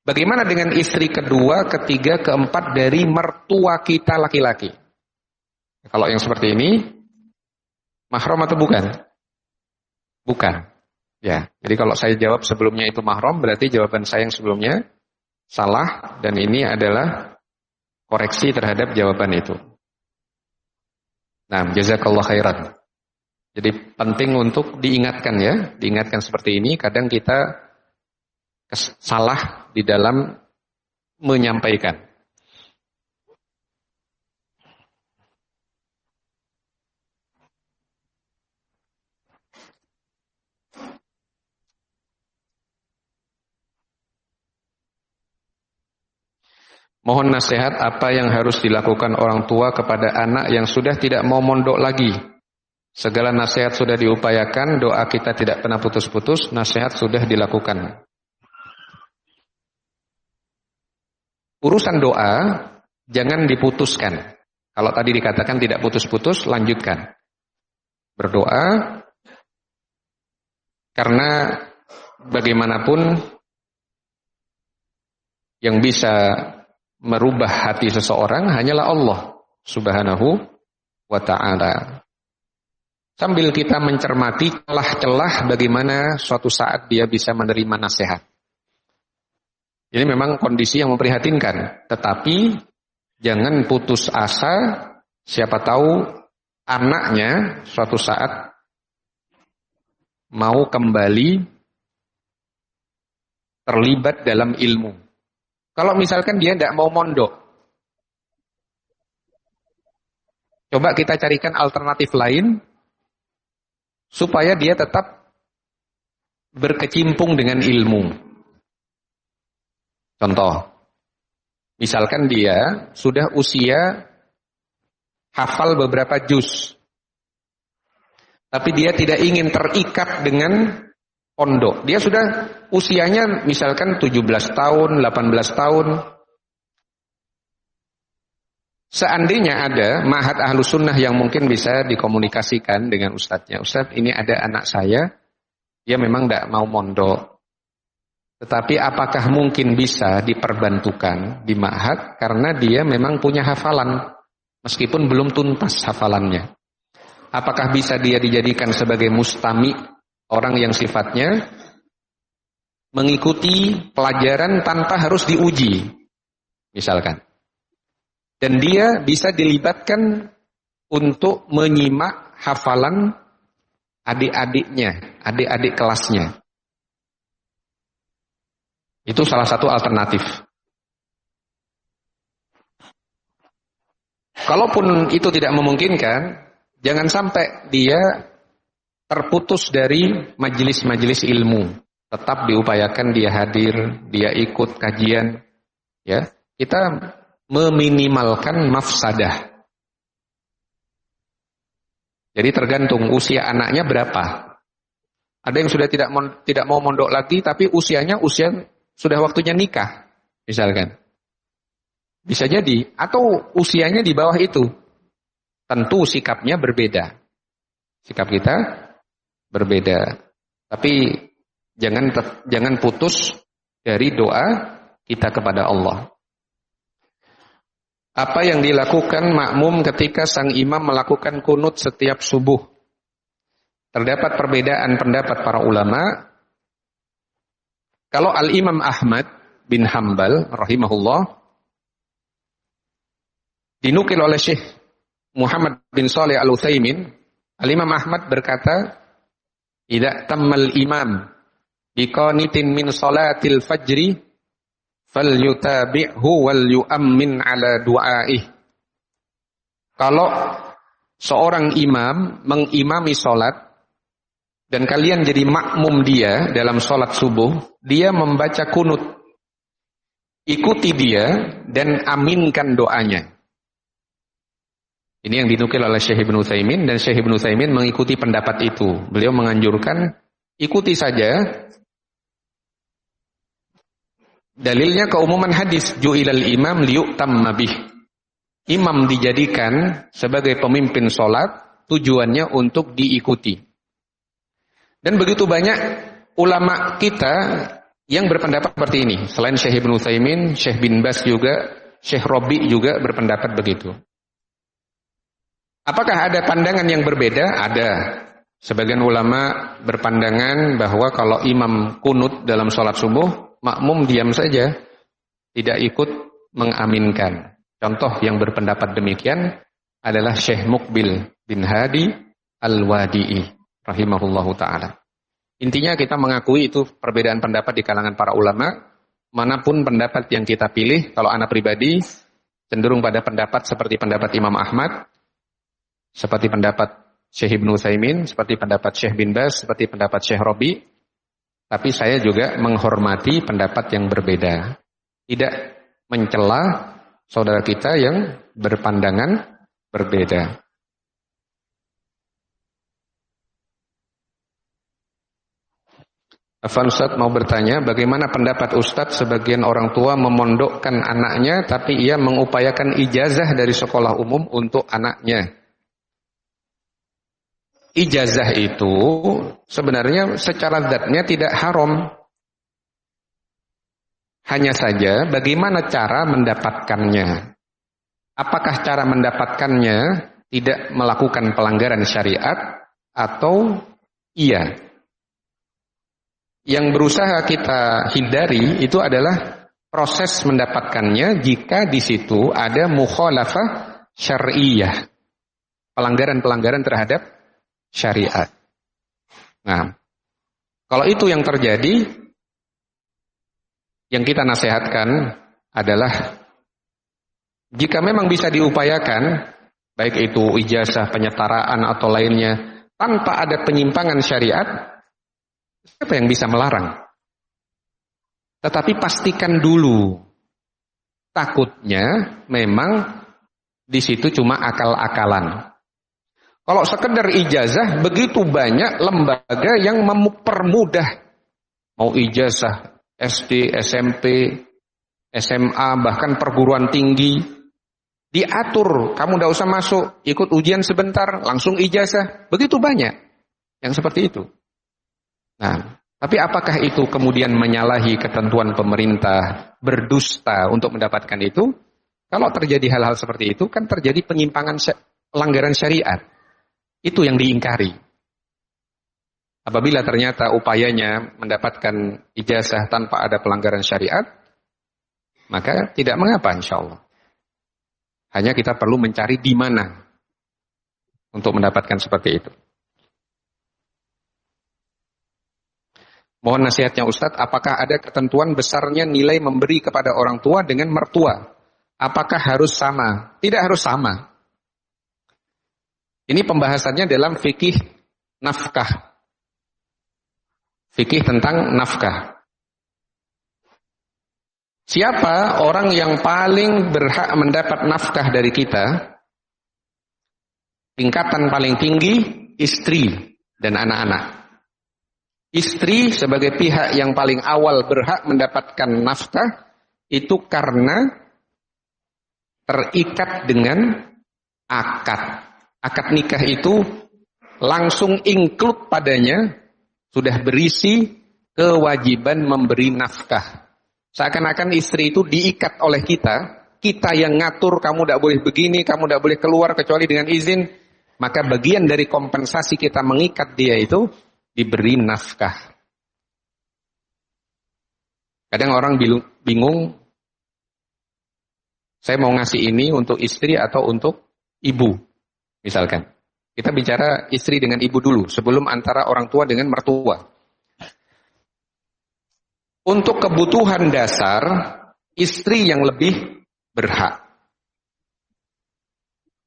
Bagaimana dengan istri kedua, ketiga, keempat dari mertua kita laki-laki? Kalau yang seperti ini, mahram atau bukan? Bukan. Ya, jadi kalau saya jawab sebelumnya itu mahram, berarti jawaban saya yang sebelumnya salah, dan ini adalah koreksi terhadap jawaban itu. Nah, jazakallah khairan. Jadi penting untuk diingatkan ya, diingatkan seperti ini. Kadang kita salah di dalam menyampaikan. Mohon nasihat apa yang harus dilakukan orang tua kepada anak yang sudah tidak mau mondok lagi. Segala nasihat sudah diupayakan, doa kita tidak pernah putus-putus, nasihat sudah dilakukan. Urusan doa jangan diputuskan. Kalau tadi dikatakan tidak putus-putus, lanjutkan. Berdoa karena bagaimanapun yang bisa merubah hati seseorang hanyalah Allah Subhanahu wa ta'ala. Sambil kita mencermati celah-celah bagaimana suatu saat dia bisa menerima nasihat. Ini memang kondisi yang memprihatinkan, tetapi jangan putus asa, siapa tahu anaknya suatu saat mau kembali terlibat dalam ilmu. Kalau misalkan dia tidak mau mondok, coba kita carikan alternatif lain supaya dia tetap berkecimpung dengan ilmu. Contoh, misalkan dia sudah usia hafal beberapa juz, tapi dia tidak ingin terikat dengan pondok. Dia sudah usianya misalkan 17 tahun, 18 tahun. Seandainya ada ma'had ahlus sunnah yang mungkin bisa dikomunikasikan dengan ustadznya. Ustadz, ini ada anak saya, dia memang tidak mau mondok. Tetapi apakah mungkin bisa diperbantukan di ma'had karena dia memang punya hafalan, meskipun belum tuntas hafalannya. Apakah bisa dia dijadikan sebagai mustami, orang yang sifatnya mengikuti pelajaran tanpa harus diuji, misalkan. Dan dia bisa dilibatkan untuk menyimak hafalan adik-adiknya, adik-adik kelasnya. Itu salah satu alternatif. Kalaupun itu tidak memungkinkan, jangan sampai dia terputus dari majelis-majelis ilmu. Tetap diupayakan dia hadir, dia ikut kajian. Ya, kita meminimalkan mafsadah. Jadi tergantung usia anaknya berapa. Ada yang sudah tidak mau mondok lagi, tapi usianya sudah waktunya nikah, misalkan. Bisa jadi, atau usianya di bawah itu. Tentu sikapnya berbeda. Sikap kita berbeda. Tapi jangan putus dari doa kita kepada Allah. Apa yang dilakukan makmum ketika sang imam melakukan kunut setiap subuh? Terdapat perbedaan pendapat para ulama. Kalau Al-Imam Ahmad bin Hanbal rahimahullah dinukil oleh Syekh Muhammad bin Shalih Al-Utsaimin, Al-Imam Ahmad berkata, "Idza tammal imam biqanitin min salatil fajri falyutabi'hu wal yu'ammin ala du'aih." Kalau seorang imam mengimami salat dan kalian jadi makmum dia dalam salat subuh, dia membaca kunut. Ikuti dia dan aminkan doanya. Ini yang dinukil oleh Syekh Ibnu Utsaimin, dan Syekh Ibnu Utsaimin mengikuti pendapat itu. Beliau menganjurkan ikuti saja. Dalilnya keumuman hadis, ju'ilal imam liyu'tamma bih. Imam dijadikan sebagai pemimpin sholat, tujuannya untuk diikuti. Dan begitu banyak ulama kita yang berpendapat seperti ini. Selain Syekh Ibnu Utsaimin, Syekh bin Baz juga, Syekh Rabi juga berpendapat begitu. Apakah ada pandangan yang berbeda? Ada. Sebagian ulama berpandangan bahwa kalau imam kunut dalam sholat subuh, makmum diam saja, tidak ikut mengaminkan. Contoh yang berpendapat demikian adalah Syekh Muqbil bin Hadi Al-Wadi'i rahimahullahu ta'ala. Intinya kita mengakui itu perbedaan pendapat di kalangan para ulama. Manapun pendapat yang kita pilih, kalau anak pribadi cenderung pada pendapat seperti pendapat Imam Ahmad, seperti pendapat Syekh Ibnu Utsaimin, seperti pendapat Syekh bin Baz, seperti pendapat Syekh Rabi. Tapi saya juga menghormati pendapat yang berbeda. Tidak mencela saudara kita yang berpandangan berbeda. Afan Ustaz mau bertanya, bagaimana pendapat Ustaz sebagian orang tua memondokkan anaknya tapi ia mengupayakan ijazah dari sekolah umum untuk anaknya? Ijazah itu sebenarnya secara zatnya tidak haram. Hanya saja bagaimana cara mendapatkannya. Apakah cara mendapatkannya tidak melakukan pelanggaran syariat atau iya? Yang berusaha kita hindari itu adalah proses mendapatkannya jika di situ ada mukhalafah syar'iyyah. Pelanggaran-pelanggaran terhadap syariat. Nah, kalau itu yang terjadi, yang kita nasihatkan adalah jika memang bisa diupayakan, baik itu ijazah, penyetaraan atau lainnya, tanpa ada penyimpangan syariat, siapa yang bisa melarang? Tetapi pastikan dulu, takutnya memang di situ cuma akal-akalan. Kalau sekedar ijazah, begitu banyak lembaga yang mempermudah. Mau ijazah SD, SMP, SMA, bahkan perguruan tinggi. Diatur, kamu tidak usah masuk, ikut ujian sebentar, langsung ijazah. Begitu banyak yang seperti itu. Nah, tapi apakah itu kemudian menyalahi ketentuan pemerintah, berdusta untuk mendapatkan itu? Kalau terjadi hal-hal seperti itu, kan terjadi penyimpangan pelanggaran syariat. Itu yang diingkari. Apabila ternyata upayanya mendapatkan ijazah tanpa ada pelanggaran syariat, maka tidak mengapa insya Allah. Hanya kita perlu mencari di mana untuk mendapatkan seperti itu. Mohon nasihatnya Ustadz, apakah ada ketentuan besarnya nilai memberi kepada orang tua dengan mertua? Apakah harus sama? Tidak harus sama. Ini pembahasannya dalam fikih nafkah. Fikih tentang nafkah. Siapa orang yang paling berhak mendapat nafkah dari kita? Tingkatan paling tinggi, istri dan anak-anak. Istri sebagai pihak yang paling awal berhak mendapatkan nafkah, itu karena terikat dengan akad. Akad nikah itu langsung include padanya, sudah berisi kewajiban memberi nafkah. Seakan-akan istri itu diikat oleh kita, kita yang ngatur, kamu tidak boleh begini, kamu tidak boleh keluar kecuali dengan izin. Maka bagian dari kompensasi kita mengikat dia itu, diberi nafkah. Kadang orang bingung, saya mau ngasih ini untuk istri atau untuk ibu. Misalkan, kita bicara istri dengan ibu dulu, sebelum antara orang tua dengan mertua. Untuk kebutuhan dasar, istri yang lebih berhak.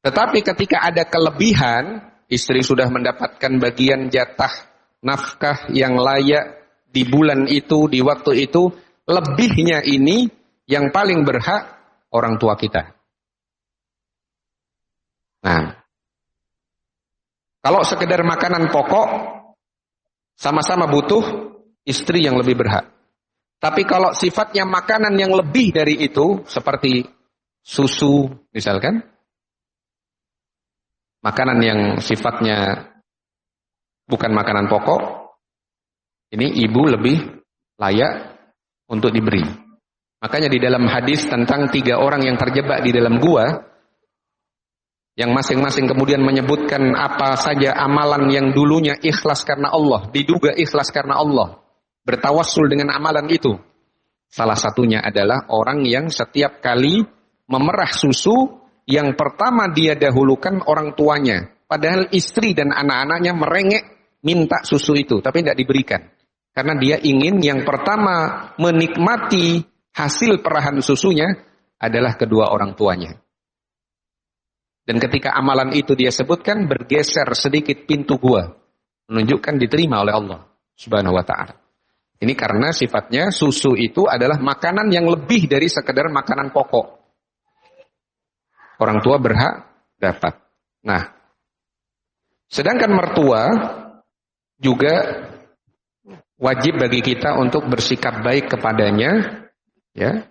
Tetapi ketika ada kelebihan, istri sudah mendapatkan bagian jatah nafkah yang layak di bulan itu, di waktu itu, lebihnya ini yang paling berhak orang tua kita. Nah, kalau sekedar makanan pokok, sama-sama butuh, istri yang lebih berhak. Tapi kalau sifatnya makanan yang lebih dari itu, seperti susu misalkan, makanan yang sifatnya bukan makanan pokok, ini ibu lebih layak untuk diberi. Makanya di dalam hadis tentang 3 orang yang terjebak di dalam gua, yang masing-masing kemudian menyebutkan apa saja amalan yang dulunya ikhlas karena Allah, diduga ikhlas karena Allah, bertawassul dengan amalan itu. Salah satunya adalah orang yang setiap kali memerah susu, yang pertama dia dahulukan orang tuanya. Padahal istri dan anak-anaknya merengek minta susu itu, tapi tidak diberikan. Karena dia ingin yang pertama menikmati hasil perahan susunya adalah kedua orang tuanya. Dan ketika amalan itu dia sebutkan, bergeser sedikit pintu gua, menunjukkan diterima oleh Allah Subhanahu wa ta'ala. Ini karena sifatnya susu itu adalah makanan yang lebih dari sekedar makanan pokok. Orang tua berhak dapat. Nah, sedangkan mertua juga wajib bagi kita untuk bersikap baik kepadanya, ya.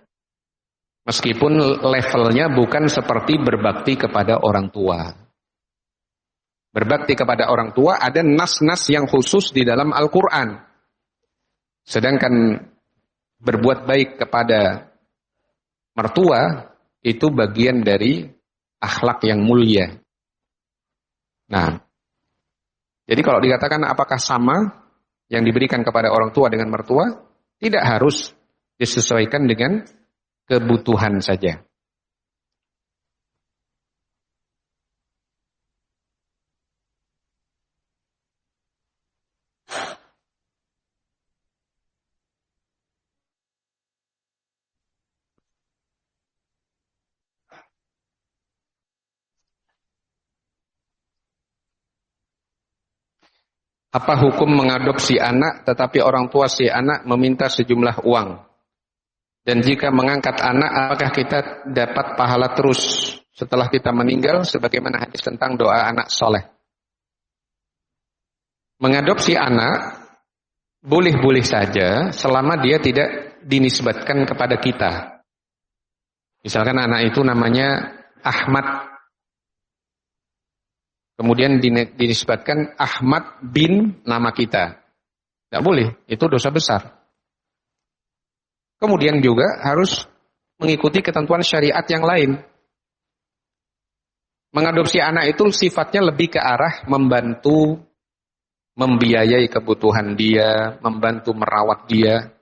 Meskipun levelnya bukan seperti berbakti kepada orang tua. Berbakti kepada orang tua ada nas-nas yang khusus di dalam Al-Quran. Sedangkan berbuat baik kepada mertua itu bagian dari akhlak yang mulia. Nah, jadi kalau dikatakan apakah sama yang diberikan kepada orang tua dengan mertua, tidak harus disesuaikan dengan kebutuhan saja. Apa hukum mengadopsi anak tetapi orang tua si anak meminta sejumlah uang? Dan jika mengangkat anak, apakah kita dapat pahala terus setelah kita meninggal sebagaimana hadis tentang doa anak soleh? Mengadopsi anak boleh-boleh saja selama dia tidak dinisbatkan kepada kita. Misalkan anak itu namanya Ahmad, kemudian dinisbatkan Ahmad bin nama kita. Tidak boleh, itu dosa besar. Kemudian juga harus mengikuti ketentuan syariat yang lain. Mengadopsi anak itu sifatnya lebih ke arah membantu, membiayai kebutuhan dia, membantu merawat dia.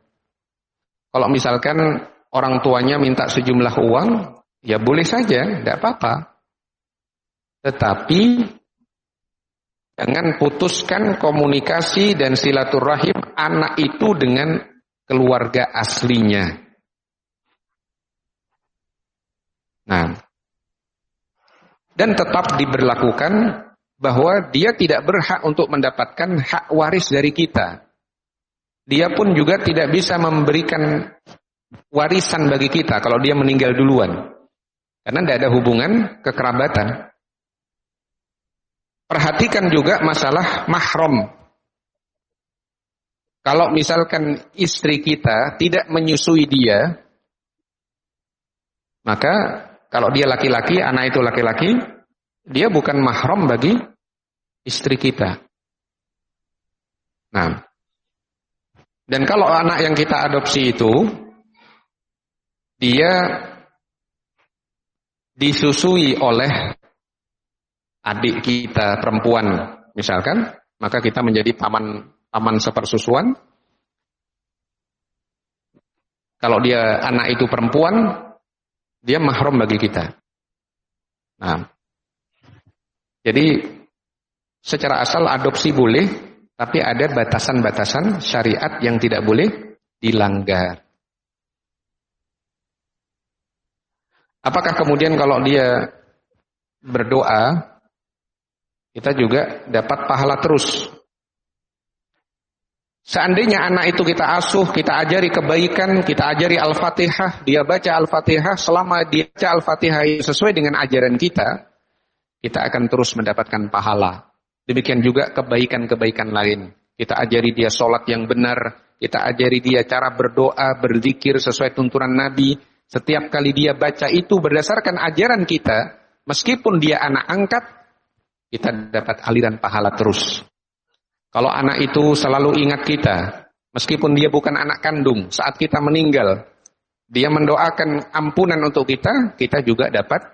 Kalau misalkan orang tuanya minta sejumlah uang, ya boleh saja, tidak apa-apa. Tetapi jangan putuskan komunikasi dan silaturahim anak itu dengan keluarga aslinya. Nah, dan tetap diberlakukan bahwa dia tidak berhak untuk mendapatkan hak waris dari kita. Dia pun juga tidak bisa memberikan warisan bagi kita kalau dia meninggal duluan. Karena tidak ada hubungan kekerabatan. Perhatikan juga masalah mahram. Kalau misalkan istri kita tidak menyusui dia, maka kalau dia laki-laki, anak itu laki-laki, dia bukan mahram bagi istri kita. Nah, dan kalau anak yang kita adopsi itu, dia disusui oleh adik kita perempuan, misalkan, maka kita menjadi paman sepersusuan. Kalau dia anak itu perempuan, dia mahram bagi kita. Nah, Jadi secara asal adopsi boleh, tapi ada batasan-batasan syariat yang tidak boleh dilanggar. Apakah kemudian kalau dia berdoa, kita juga dapat pahala terus? Seandainya anak itu kita asuh, kita ajari kebaikan, kita ajari Al-Fatihah, dia baca Al-Fatihah, selama dia baca Al-Fatihah sesuai dengan ajaran kita akan terus mendapatkan pahala. Demikian juga kebaikan-kebaikan lain. Kita ajari dia sholat yang benar, kita ajari dia cara berdoa, berzikir sesuai tuntunan Nabi. Setiap kali dia baca itu berdasarkan ajaran kita, meskipun dia anak angkat, kita dapat aliran pahala terus. Kalau anak itu selalu ingat kita, meskipun dia bukan anak kandung, saat kita meninggal, dia mendoakan ampunan untuk kita juga dapat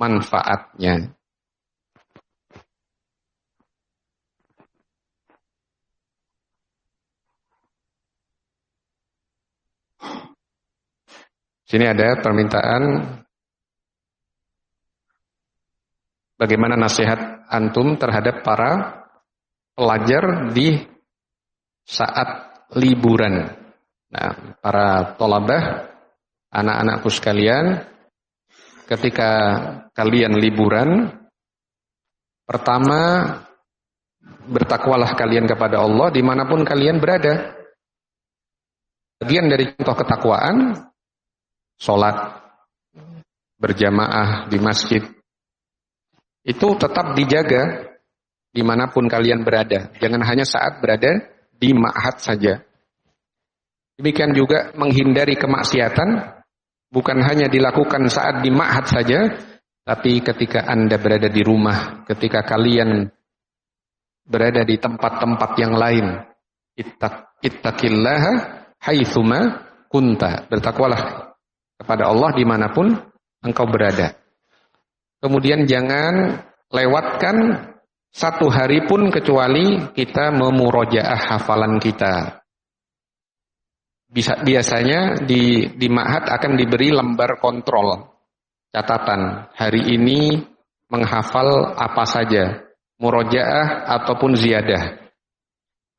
manfaatnya. Sini ada permintaan bagaimana nasihat antum terhadap para pelajar di saat liburan. Nah, para thalabah, anak-anakku sekalian, ketika kalian liburan, pertama bertakwalah kalian kepada Allah dimanapun kalian berada. Bagian dari contoh ketakwaan, sholat berjamaah di masjid, itu tetap dijaga dimanapun kalian berada. Jangan hanya saat berada di ma'had saja. Demikian juga menghindari kemaksiatan, bukan hanya dilakukan saat di ma'had saja, tapi ketika Anda berada di rumah, ketika kalian berada di tempat-tempat yang lain. Ittaqillaha haitsuma kunta. Bertakwalah kepada Allah dimanapun engkau berada. Kemudian jangan lewatkan satu hari pun kecuali kita memurojaah hafalan kita. Biasanya di ma'had akan diberi lembar kontrol, catatan hari ini menghafal apa saja, murojaah ataupun ziyadah.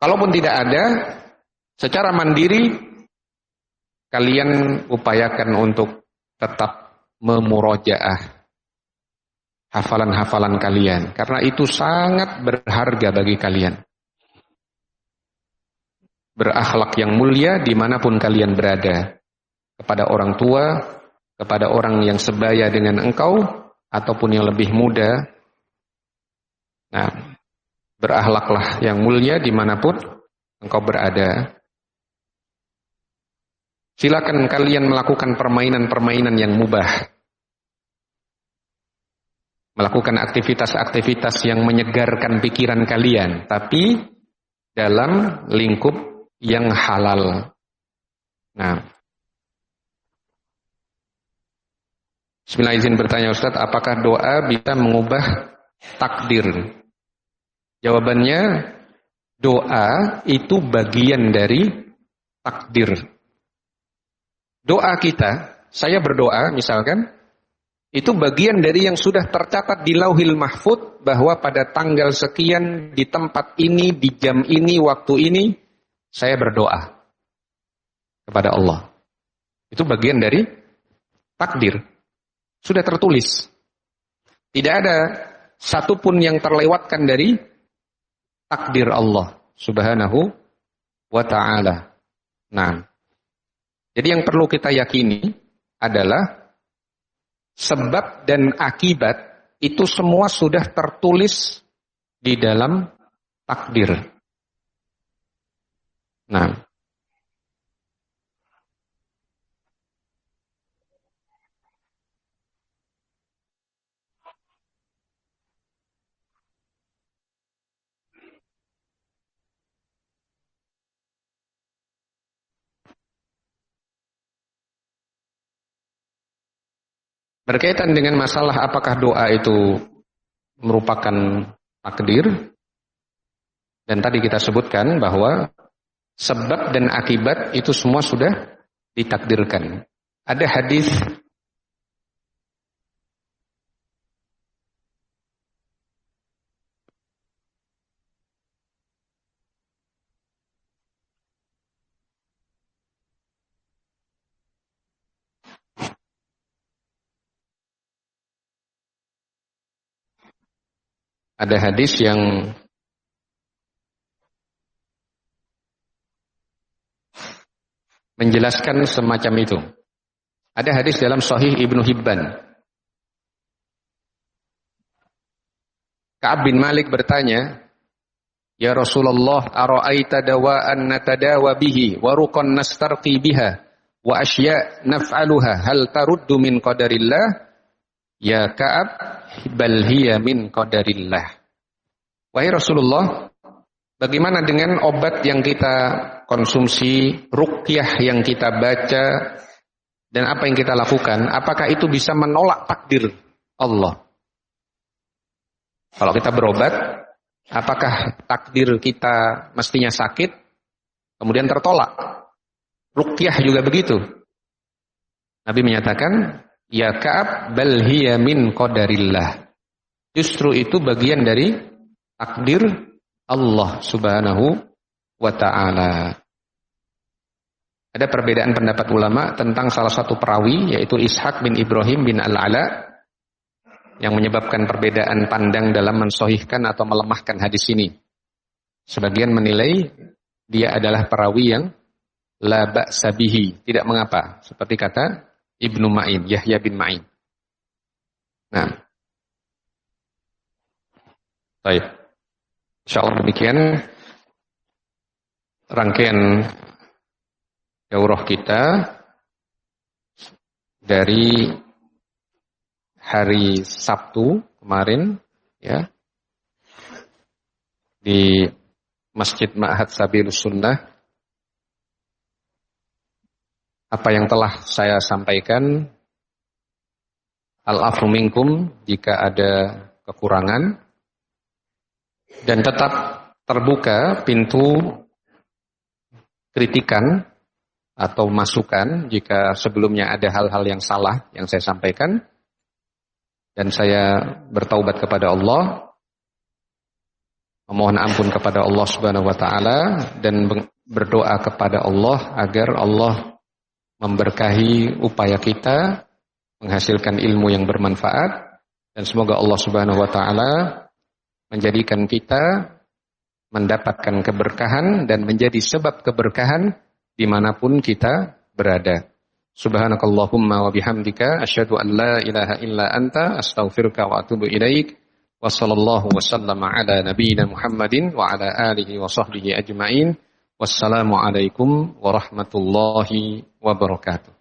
Kalaupun tidak ada, secara mandiri kalian upayakan untuk tetap memurojaah hafalan-hafalan kalian, karena itu sangat berharga bagi kalian. Berakhlak yang mulia dimanapun kalian berada, kepada orang tua, kepada orang yang sebaya dengan engkau, ataupun yang lebih muda. Nah, berakhlaklah yang mulia dimanapun engkau berada. Silakan kalian melakukan permainan-permainan yang mubah, melakukan aktivitas-aktivitas yang menyegarkan pikiran kalian, tapi dalam lingkup yang halal. Nah, bismillah, izin bertanya Ustaz, apakah doa bisa mengubah takdir? Jawabannya, doa itu bagian dari takdir. Doa kita, saya berdoa misalkan, itu bagian dari yang sudah tercatat di Lauhil Mahfud bahwa pada tanggal sekian di tempat ini, di jam ini, waktu ini saya berdoa kepada Allah. Itu bagian dari takdir. Sudah tertulis. Tidak ada satupun yang terlewatkan dari takdir Allah Subhanahu wa ta'ala. Nah, jadi yang perlu kita yakini adalah sebab dan akibat itu semua sudah tertulis di dalam takdir. Nah, berkaitan dengan masalah apakah doa itu merupakan takdir, dan tadi kita sebutkan bahwa sebab dan akibat itu semua sudah ditakdirkan. Ada hadis Ada hadis yang menjelaskan semacam itu. Ada hadis dalam Sahih Ibnu Hibban. Ka'ab bin Malik bertanya, "Ya Rasulullah, ara'aita dawa'an natadawa bihi wa ruqan nastarqi biha wa asya' naf'aluha hal taruddu min qadarillah?" Ya Ka'ab, bal hiya min qadarillah. Wahai Rasulullah, bagaimana dengan obat yang kita konsumsi, ruqyah yang kita baca, dan apa yang kita lakukan? Apakah itu bisa menolak takdir Allah? Kalau kita berobat, apakah takdir kita mestinya sakit, kemudian tertolak? Ruqyah juga begitu. Nabi menyatakan, ya Ka'ab, bal hiya min qadarillah. Justru itu bagian dari takdir Allah subhanahu wa ta'ala. Ada perbedaan pendapat ulama tentang salah satu perawi, yaitu Ishaq bin Ibrahim bin Al-Ala, yang menyebabkan perbedaan pandang dalam mensahihkan atau melemahkan hadis ini. Sebagian menilai dia adalah perawi yang la ba'sa bihi, tidak mengapa, seperti kata Ibnu Ma'in, Yahya bin Ma'in. Nah, baik. Insyaallah demikian rangkaian daurah kita dari hari Sabtu kemarin, ya, di Masjid Ma'had Sabilus Sunnah. Apa yang telah saya sampaikan, al-afu minkum jika ada kekurangan, dan tetap terbuka pintu kritikan atau masukan jika sebelumnya ada hal-hal yang salah yang saya sampaikan, dan saya bertaubat kepada Allah, memohon ampun kepada Allah Subhanahu wa taala, dan berdoa kepada Allah agar Allah memberkahi upaya kita menghasilkan ilmu yang bermanfaat, dan semoga Allah Subhanahu wa taala menjadikan kita mendapatkan keberkahan dan menjadi sebab keberkahan dimanapun kita berada. Subhanakallahumma wa bihamdika asyhadu an la ilaha illa anta astaghfiruka wa atubu ilaik. Wa sallallahu wa sallama ala nabiyyina Muhammadin wa ala alihi wa sahbihi ajma'in. Wassalamualaikum warahmatullahi wabarakatuh.